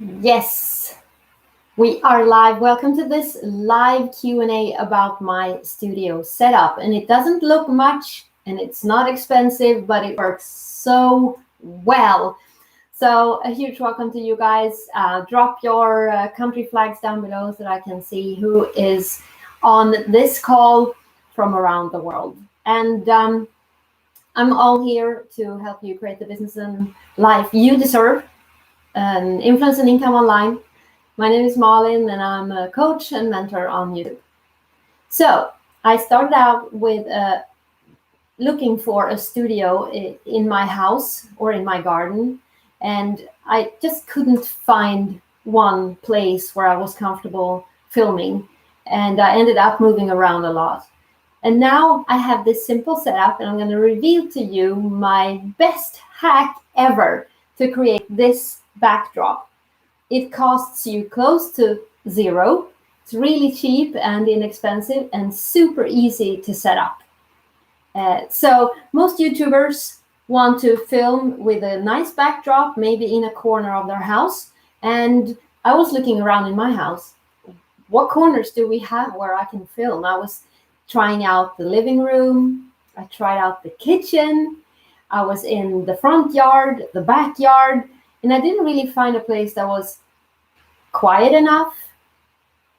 Yes, we are live. Welcome to this live Q&A about my studio setup. And it doesn't look much and it's not expensive, but it works so well. So a huge welcome to you guys. Drop your country flags down below so that I can see who is on this call from around the world. And I'm all here to help you create the business and life you deserve. Influence and income online. My name is Malin and I'm a coach and mentor on YouTube. So I started out with looking for a studio in my house or in my garden, and I just couldn't find one place where I was comfortable filming, and I ended up moving around a lot. And now I have this simple setup, and I'm going to reveal to you my best hack ever to create this backdrop. It costs you close to zero. It's really cheap and inexpensive and super easy to set up. So most YouTubers want to film with a nice backdrop, maybe in a corner of their house. And I was looking around in my house. What corners do we have where I can film? I was trying out the living room. I tried out the kitchen. I was in the front yard, the backyard, and I didn't really find a place that was quiet enough,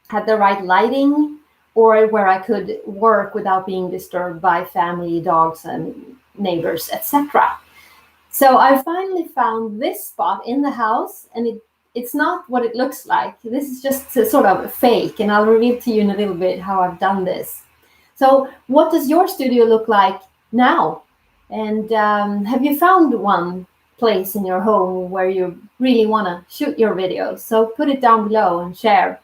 had the right lighting, or where I could work without being disturbed by family, dogs, and neighbors, etc. So I finally found this spot in the house, and it's not what it looks like. This is just a sort of fake, and I'll reveal to you in a little bit how I've done this. So what does your studio look like now? And have you found one place in your home where you really want to shoot your videos? So put it down below and share.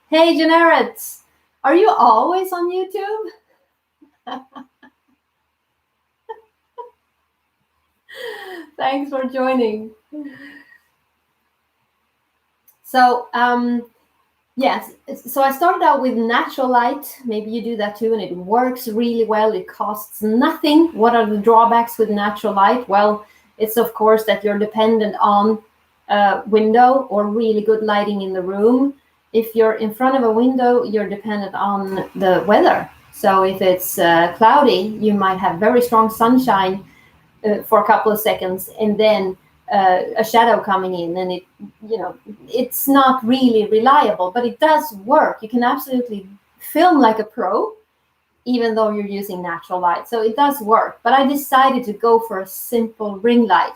Hey, Janeret, are you always on YouTube? Thanks for joining. So yes, so I started out with natural light. Maybe you do that too, and it works really well. It costs nothing. What are the drawbacks with natural light? Well, it's of course that you're dependent on a window or really good lighting in the room. If you're in front of a window, you're dependent on the weather. So if it's cloudy, you might have very strong sunshine for a couple of seconds, and then a shadow coming in, and it's not really reliable, but it does work. You can absolutely film like a pro, even though you're using natural light. So it does work. But I decided to go for a simple ring light.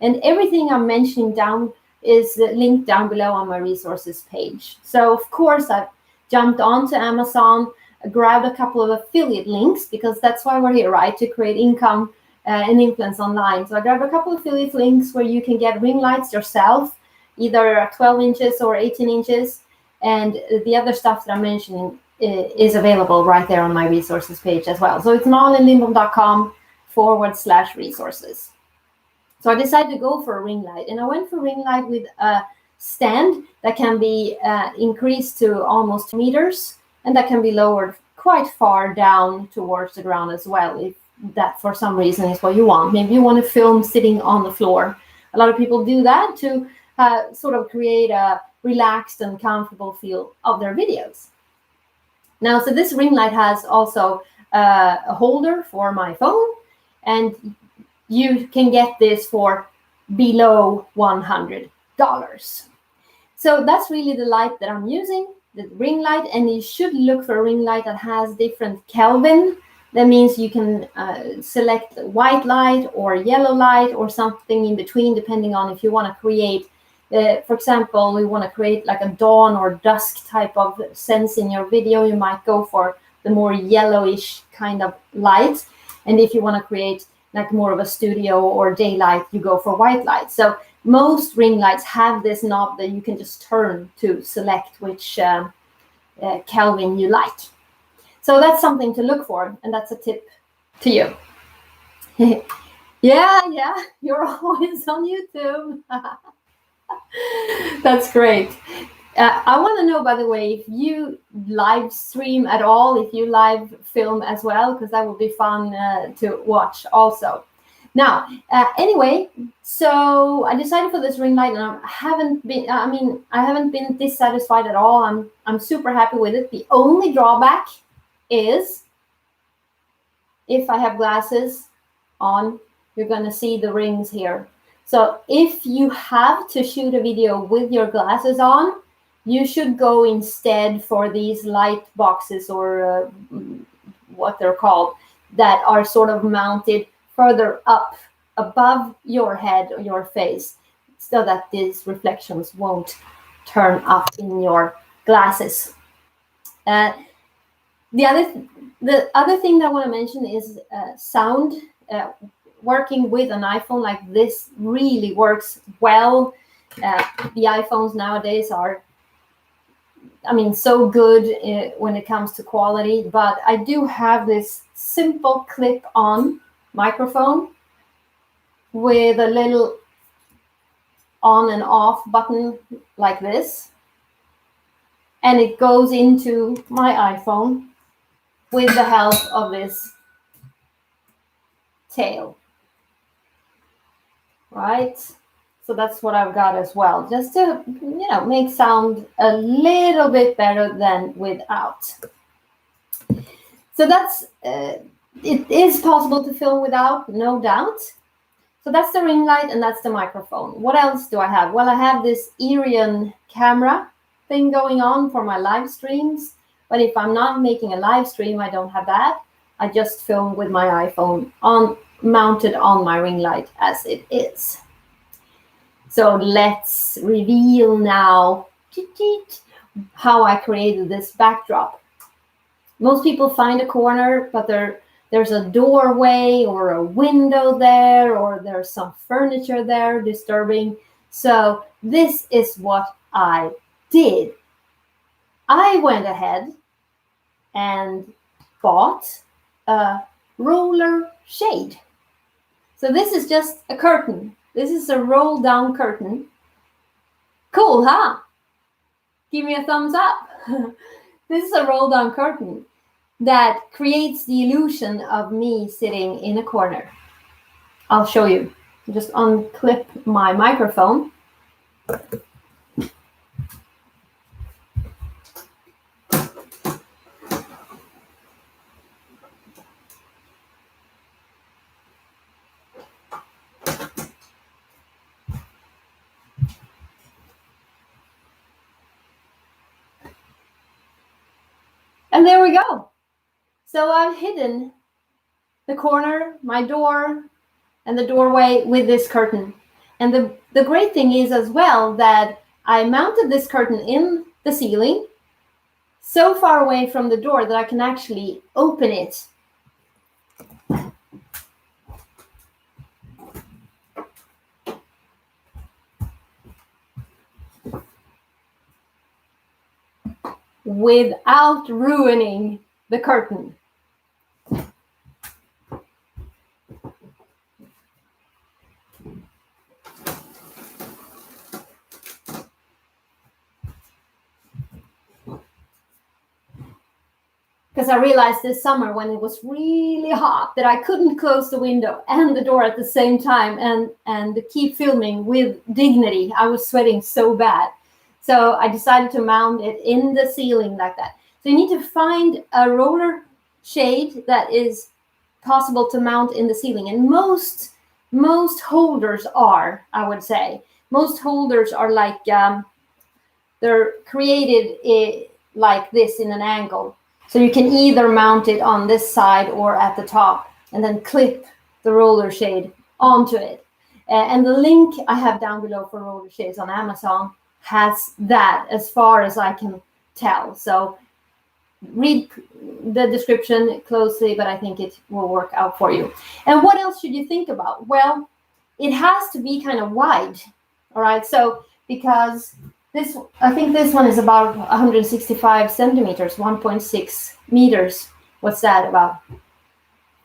And everything I'm mentioning down is linked down below on my resources page. So of course I've jumped onto Amazon, grabbed a couple of affiliate links, because that's why we're here, right? To create income and influence online. So I grabbed a couple of affiliate links where you can get ring lights yourself, either 12 inches or 18 inches. And the other stuff that I'm mentioning is available right there on my resources page as well. So it's malinlindblom.com/resources. So I decided to go for a ring light, and I went for a ring light with a stand that can be increased to almost 2 meters, and that can be lowered quite far down towards the ground as well, if that for some reason is what you want. Maybe you want to film sitting on the floor. A lot of people do that to sort of create a relaxed and comfortable feel of their videos. Now, so this ring light has also a holder for my phone, and you can get this for below $100. So that's really the light that I'm using, the ring light, and you should look for a ring light that has different Kelvin. That means you can select white light or yellow light or something in between, depending on if you want to create, for example, we want to create like a dawn or dusk type of sense in your video. You might go for the more yellowish kind of light. And if you want to create like more of a studio or daylight, you go for white light. So most ring lights have this knob that you can just turn to select which Kelvin you like. So that's something to look for, and that's a tip to you. Yeah, you're always on YouTube. That's great. I want to know, by the way, if you live stream at all, if you live film as well, because that would be fun to watch also. Now, anyway, so I decided for this ring light, and I haven't been dissatisfied at all. I'm super happy with it. The only drawback is if I have glasses on, you're going to see the rings here. So if you have to shoot a video with your glasses on, you should go instead for these light boxes, or what they're called, that are sort of mounted further up above your head or your face, so that these reflections won't turn up in your glasses. The other thing that I want to mention is sound. Working with an iPhone like this really works well. The iPhones nowadays are, so good when it comes to quality, but I do have this simple clip-on microphone with a little on and off button like this, and it goes into my iPhone with the help of this tail, right? So that's what I've got as well, just to make sound a little bit better than without. So that's it is possible to film without, no doubt. So that's the ring light, and that's the microphone. What else do I have? Well, I have this Irion camera thing going on for my live streams. But if I'm not making a live stream, I don't have that. I just film with my iPhone mounted on my ring light as it is. So let's reveal now how I created this backdrop. Most people find a corner, but there's a doorway or a window there, or there's some furniture there disturbing. So this is what I did. I went ahead and bought a roller shade. So this is just a curtain. This is a roll down curtain. Cool, huh? Give me a thumbs up. This is a roll down curtain that creates the illusion of me sitting in a corner. I'll show you. Just unclip my microphone. And there we go. So I've hidden the corner, my door, and the doorway with this curtain. And the great thing is as well that I mounted this curtain in the ceiling so far away from the door that I can actually open it. Without ruining the curtain. Because I realized this summer when it was really hot that I couldn't close the window and the door at the same time and keep filming with dignity. I was sweating so bad. So I decided to mount it in the ceiling like that. So you need to find a roller shade that is possible to mount in the ceiling. And most holders are, I would say. Most holders are like, they're created like this in an angle. So you can either mount it on this side or at the top and then clip the roller shade onto it. And the link I have down below for roller shades on Amazon has that as far as I can tell. So read the description closely, but I think it will work out for you. And what else should you think about? Well, it has to be kind of wide. All right. So because I think this one is about 165 centimeters, 1.6 meters. What's that, about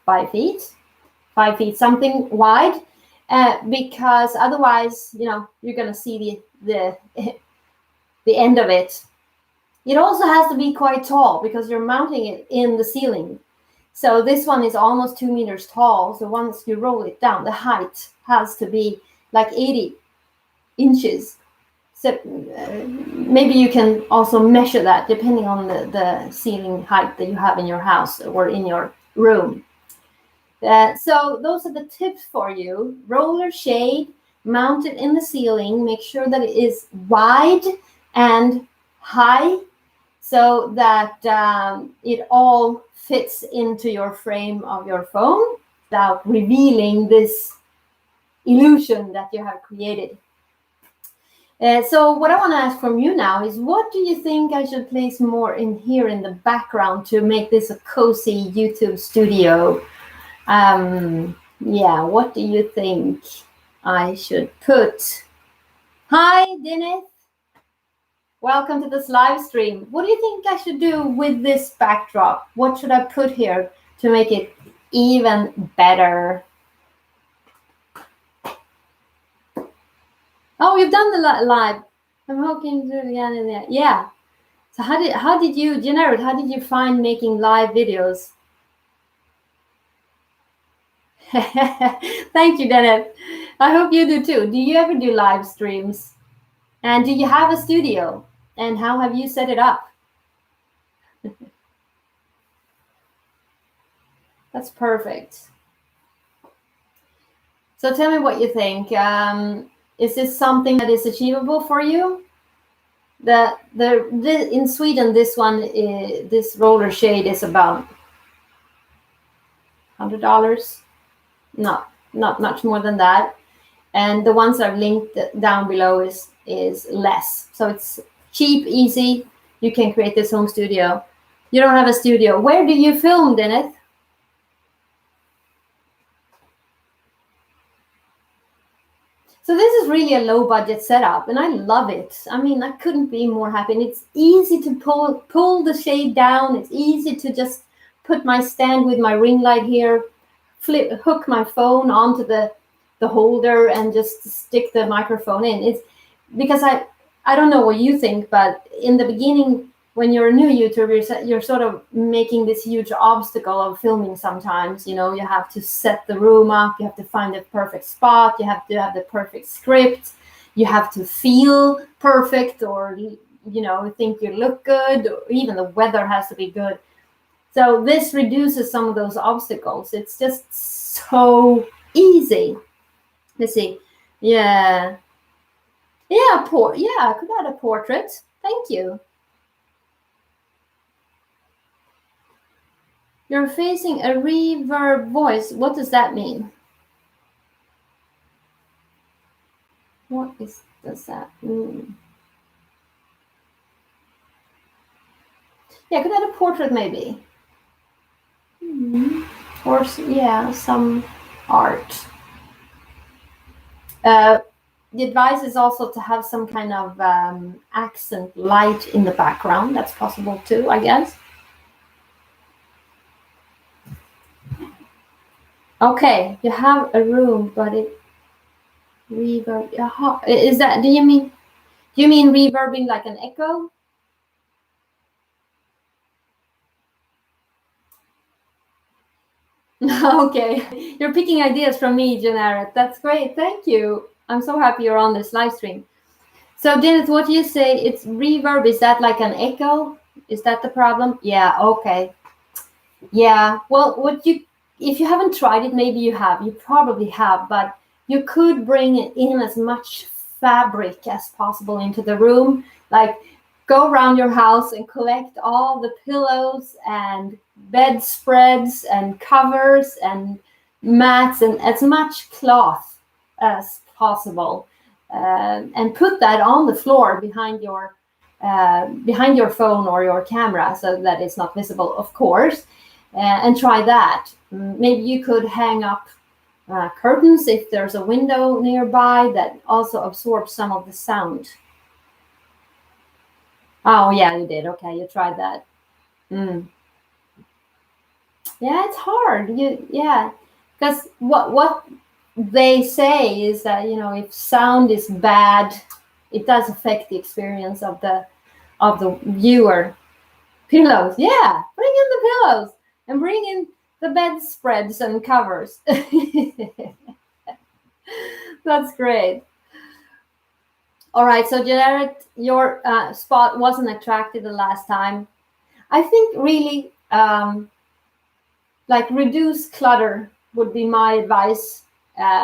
5 feet? 5 feet, something wide. Because otherwise, you're going to see the end of it. It also has to be quite tall because you're mounting it in the ceiling. So this one is almost 2 meters tall. So once you roll it down, the height has to be like 80 inches. So maybe you can also measure that depending on the ceiling height that you have in your house or in your room. So those are the tips for you. Roller shade, mount it in the ceiling. Make sure that it is wide and high so that it all fits into your frame of your phone without revealing this illusion that you have created. So what I want to ask from you now is, what do you think I should place more in here in the background to make this a cozy YouTube studio? Yeah, what do you think I should put? Hi, Dennis. Welcome to this live stream. What do you think I should do with this backdrop? What should I put here to make it even better? Oh, you've done the live. I'm hooking to the end of that. Yeah. So how did you, Janet, how did you find making live videos? Thank you, Dennis. I hope you do too. Do you ever do live streams? And do you have a studio? And how have you set it up? That's perfect. So tell me what you think. Is this something that is achievable for you? In Sweden, this one, this roller shade is about $100. Not much more than that. And the ones I've linked down below is less. So it's cheap, easy. You can create this home studio. You don't have a studio. Where do you film, Dennis? So this is really a low budget setup, and I love it. I mean, I couldn't be more happy. And it's easy to pull the shade down. It's easy to just put my stand with my ring light here, hook my phone onto the holder and just stick the microphone in. It's because I don't know what you think, but in the beginning, when you're a new YouTuber, you're sort of making this huge obstacle of filming sometimes. You know, you have to set the room up, you have to find the perfect spot, you have to have the perfect script, you have to feel perfect, or, you know, think you look good, or even the weather has to be good. So this reduces some of those obstacles. It's just so easy. Let's see. Yeah. Yeah, I could add a portrait. Thank you. You're facing a reverb voice. What does that mean? What does that mean? Yeah, I could add a portrait maybe. Or yeah, some art. The advice is also to have some kind of accent light in the background. That's possible too, I guess. Okay, you have a room, but it reverb. Is that? Do you mean reverbing like an echo? Okay, you're picking ideas from me, Janet. That's great. Thank you. I'm so happy you're on this live stream. So, Dennis, what do you say? It's reverb. Is that like an echo? Is that the problem? Yeah. Okay. Yeah. Well, if you haven't tried it, maybe you have. You probably have, but you could bring in as much fabric as possible into the room. Like, go around your house and collect all the pillows and bedspreads and covers and mats and as much cloth as possible, and put that on the floor behind your phone or your camera so that it's not visible, of course, and try that. Maybe you could hang up curtains if there's a window nearby that also absorbs some of the sound. Oh, yeah, you did. Okay, you tried that. Yeah, it's hard. Because what they say is that, you know, if sound is bad, it does affect the experience of the viewer. Pillows, yeah, bring in the pillows and bring in the bedspreads and covers. That's great. All right, so Jared, your spot wasn't attractive the last time. I think really like reduce clutter would be my advice.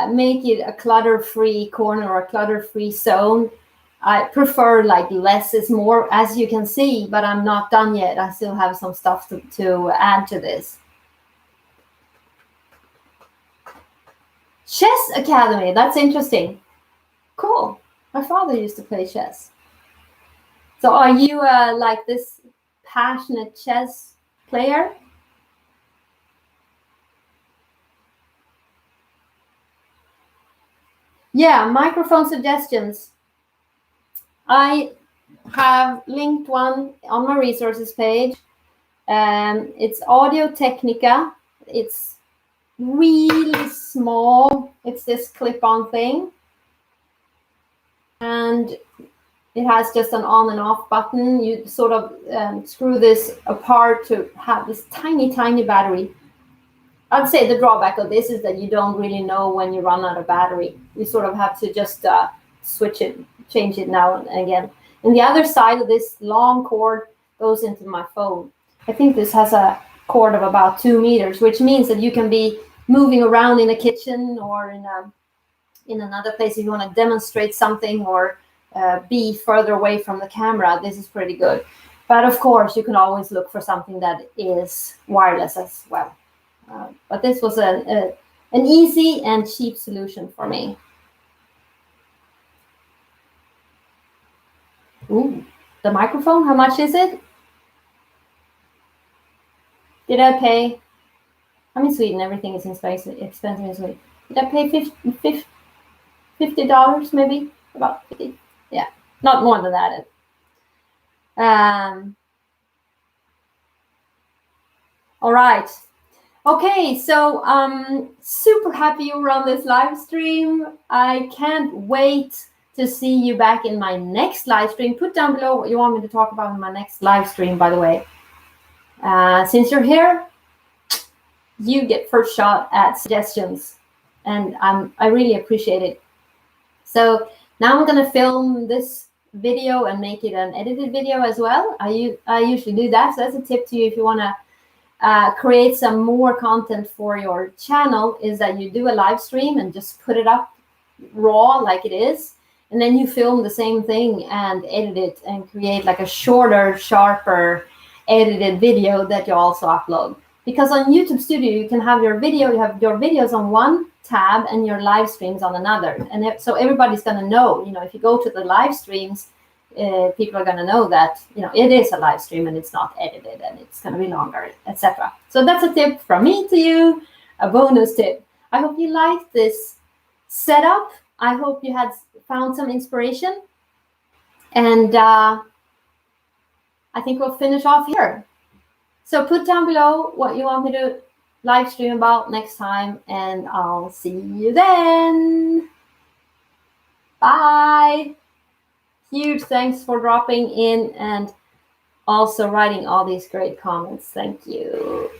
Make it a clutter-free corner or a clutter-free zone. I prefer like less is more, as you can see, but I'm not done yet. I still have some stuff to add to this. Chess Academy, that's interesting. Cool. My father used to play chess. So are you like this passionate chess player? Yeah, microphone suggestions. I have linked one on my resources page. It's Audio Technica. It's really small. It's this clip-on thing. And it has just an on and off button. You sort of screw this apart to have this tiny, tiny battery. I'd say the drawback of this is that you don't really know when you run out of battery. You sort of have to just switch it, change it now and again. And the other side of this long cord goes into my phone. I think this has a cord of about 2 meters, which means that you can be moving around in a kitchen or in another place if you want to demonstrate something or be further away from the camera. This is pretty good. But of course, you can always look for something that is wireless as well. But this was an easy and cheap solution for me. Ooh, the microphone, how much is it? Did I pay? I'm in Sweden, everything is expensive in Sweden. Did I pay $50 maybe? About 50? Yeah, not more than that. All right. Okay, so I'm super happy you were on this live stream. I can't wait to see you back in my next live stream. Put down below what you want me to talk about in my next live stream, by the way. Since you're here, you get first shot at suggestions, and I really appreciate it. So now I'm going to film this video and make it an edited video as well. I usually do that, so that's a tip to you if you want to create some more content for your channel, is that you do a live stream and just put it up raw like it is, and then you film the same thing and edit it and create like a shorter, sharper edited video that you also upload. Because on YouTube Studio you can have your videos on one tab and your live streams on another, and so everybody's going to know, if you go to the live streams, people are going to know that it is a live stream and it's not edited and it's going to be longer, etc. So that's a tip from me to you, a bonus tip. I hope you liked this setup. I hope you had found some inspiration, and I think we'll finish off here. So put down below what you want me to live stream about next time, and I'll see you then. Bye. Huge thanks for dropping in and also writing all these great comments. Thank you.